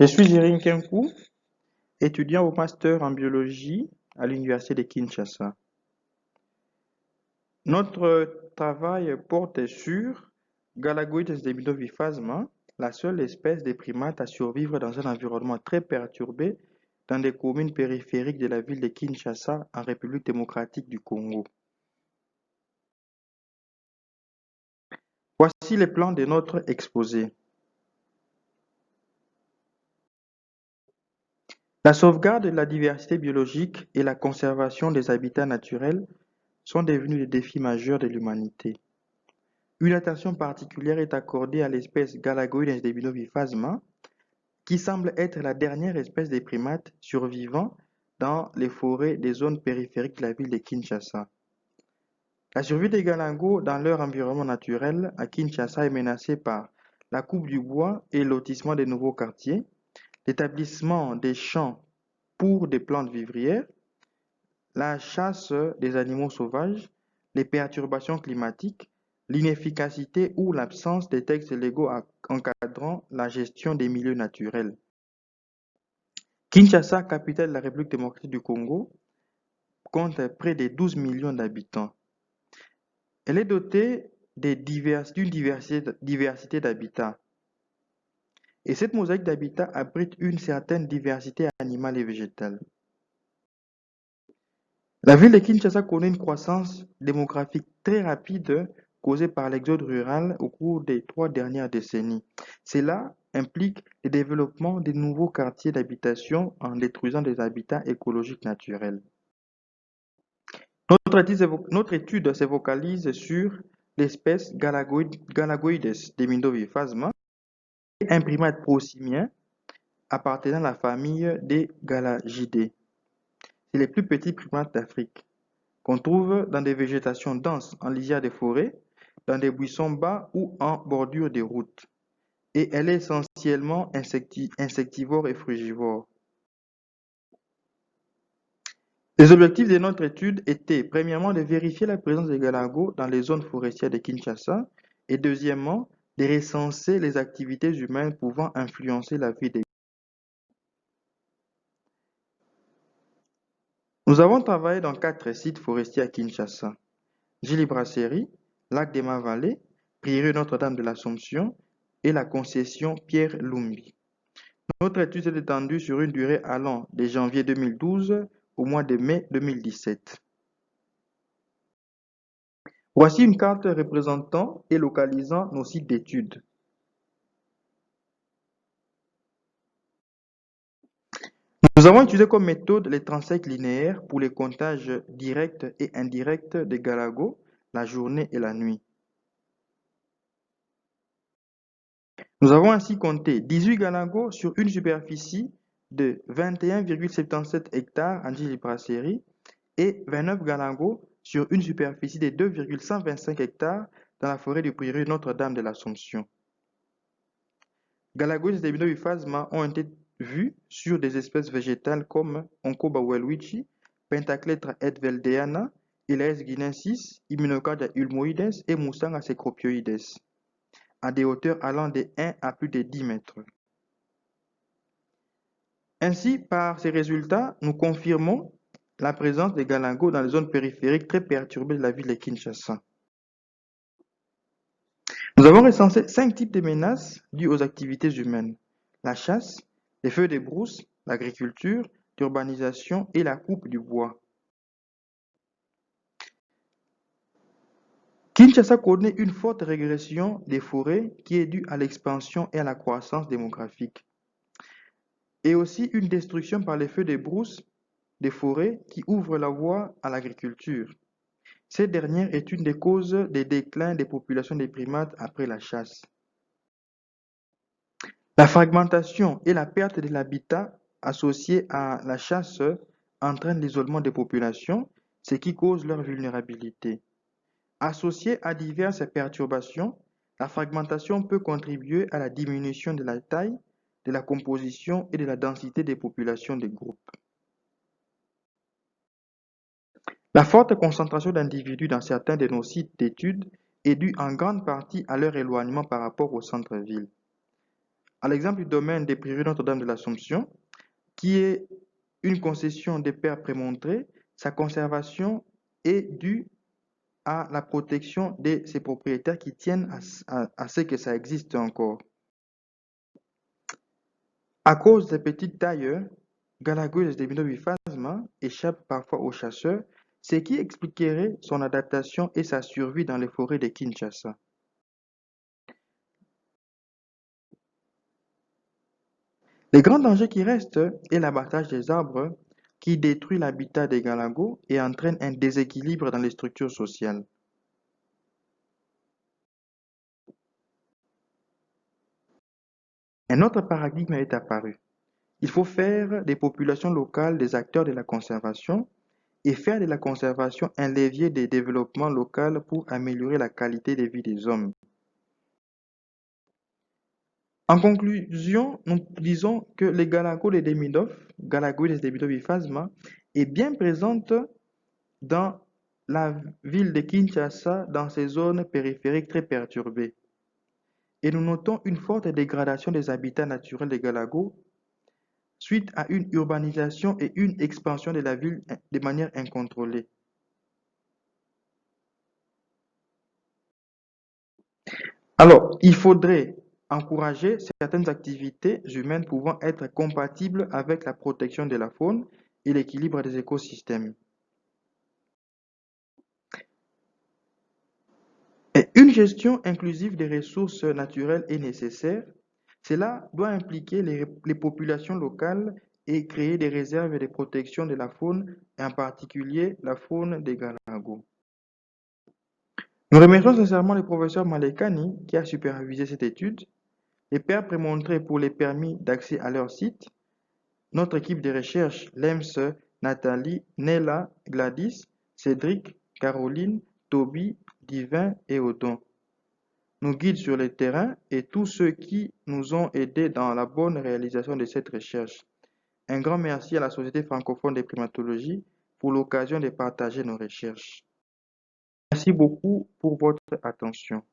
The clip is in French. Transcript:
Je suis Jirin Kenkou, étudiant au master en biologie à l'université de Kinshasa. Notre travail porte sur Galagoides deminovifasma, la seule espèce de primate à survivre dans un environnement très perturbé dans des communes périphériques de la ville de Kinshasa en République démocratique du Congo. Voici les plans de notre exposé. La sauvegarde de la diversité biologique et la conservation des habitats naturels sont devenus des défis majeurs de l'humanité. Une attention particulière est accordée à l'espèce Galagoides deminovifasma, qui semble être la dernière espèce de primates survivant dans les forêts des zones périphériques de la ville de Kinshasa. La survie des galangos dans leur environnement naturel à Kinshasa est menacée par la coupe du bois et le lotissement des nouveaux quartiers, l'établissement des champs pour des plantes vivrières, la chasse des animaux sauvages, les perturbations climatiques, l'inefficacité ou l'absence de textes légaux encadrant la gestion des milieux naturels. Kinshasa, capitale de la République démocratique du Congo, compte près de 12 millions d'habitants. Elle est dotée d'une diversité d'habitats. Et cette mosaïque d'habitats abrite une certaine diversité animale et végétale. La ville de Kinshasa connaît une croissance démographique très rapide causée par l'exode rural au cours des 3 dernières décennies. Cela implique le développement de nouveaux quartiers d'habitation en détruisant des habitats écologiques naturels. Notre étude se focalise sur l'espèce Galagoides deminovifasma, un primate prosimien appartenant à la famille des Galagidae. C'est le plus petit primate d'Afrique, qu'on trouve dans des végétations denses en lisière des forêts, dans des buissons bas ou en bordure des routes. Et elle est essentiellement insectivore et frugivore. Les objectifs de notre étude étaient, premièrement, de vérifier la présence des galangos dans les zones forestières de Kinshasa et deuxièmement, de recenser les activités humaines pouvant influencer la vie des. Nous avons travaillé dans 4 sites forestiers à Kinshasa: Gili Brasserie, Lac des Mavallées, Prairie Notre-Dame de l'Assomption et la concession Pierre Lumbi. Notre étude s'est étendue sur une durée allant de janvier 2012 au mois de mai 2017. Voici une carte représentant et localisant nos sites d'études. Nous avons utilisé comme méthode les transects linéaires pour les comptages directs et indirects des galagos, la journée et la nuit. Nous avons ainsi compté 18 galagos sur une superficie de 21,77 hectares en Djili-Brasserie et 29 galagos sur une superficie de 2,125 hectares dans la forêt du prieuré Notre-Dame de l'Assomption. Galagoides deminovifasma ont été vus sur des espèces végétales comme Oncoba welwitchi, Pentacletra edveldeana, Elaeus guinensis, Hymenocauda ulmoides et Musanga cecropioides, à des hauteurs allant de 1 à plus de 10 mètres. Ainsi, par ces résultats, nous confirmons la présence des galangos dans les zones périphériques très perturbées de la ville de Kinshasa. Nous avons recensé 5 types de menaces dues aux activités humaines: la chasse, les feux de brousse, l'agriculture, l'urbanisation et la coupe du bois. Kinshasa connaît une forte régression des forêts qui est due à l'expansion et à la croissance démographique, et aussi une destruction par les feux de brousse des forêts qui ouvrent la voie à l'agriculture. Cette dernière est une des causes des déclins des populations des primates après la chasse. La fragmentation et la perte de l'habitat associée à la chasse entraînent l'isolement des populations, ce qui cause leur vulnérabilité. Associée à diverses perturbations, la fragmentation peut contribuer à la diminution de la taille, de la composition et de la densité des populations des groupes. La forte concentration d'individus dans certains de nos sites d'études est due en grande partie à leur éloignement par rapport au centre-ville. À l'exemple du domaine des prairies Notre-Dame de l'Assomption, qui est une concession des pères prémontrés, sa conservation est due à la protection de ses propriétaires qui tiennent à ce que ça existe encore. À cause des petites tailles, Galagos de Binobiphasma échappe parfois aux chasseurs, ce qui expliquerait son adaptation et sa survie dans les forêts de Kinshasa. Les grands dangers qui restent est l'abattage des arbres qui détruit l'habitat des galagos et entraîne un déséquilibre dans les structures sociales. Un autre paradigme est apparu. Il faut faire des populations locales des acteurs de la conservation et faire de la conservation un levier de développement local pour améliorer la qualité de vie des hommes. En conclusion, nous disons que les Galagos de Demidov, Galagoïdes de Demidov-Ifasma, est bien présente dans la ville de Kinshasa, dans ces zones périphériques très perturbées. Et nous notons une forte dégradation des habitats naturels des Galagos suite à une urbanisation et une expansion de la ville de manière incontrôlée. Alors, il faudrait encourager certaines activités humaines pouvant être compatibles avec la protection de la faune et l'équilibre des écosystèmes. Et une gestion inclusive des ressources naturelles est nécessaire. Cela doit impliquer les populations locales et créer des réserves de protection de la faune, et en particulier la faune des Galagos. Nous remercions sincèrement le professeur Malekani qui a supervisé cette étude, les pairs prémontrés pour les permis d'accès à leur site, notre équipe de recherche, Lems, Nathalie, Nella, Gladys, Cédric, Caroline, Toby, Divin et Odon, nos guides sur le terrain et tous ceux qui nous ont aidés dans la bonne réalisation de cette recherche. Un grand merci à la Société francophone de primatologie pour l'occasion de partager nos recherches. Merci beaucoup pour votre attention.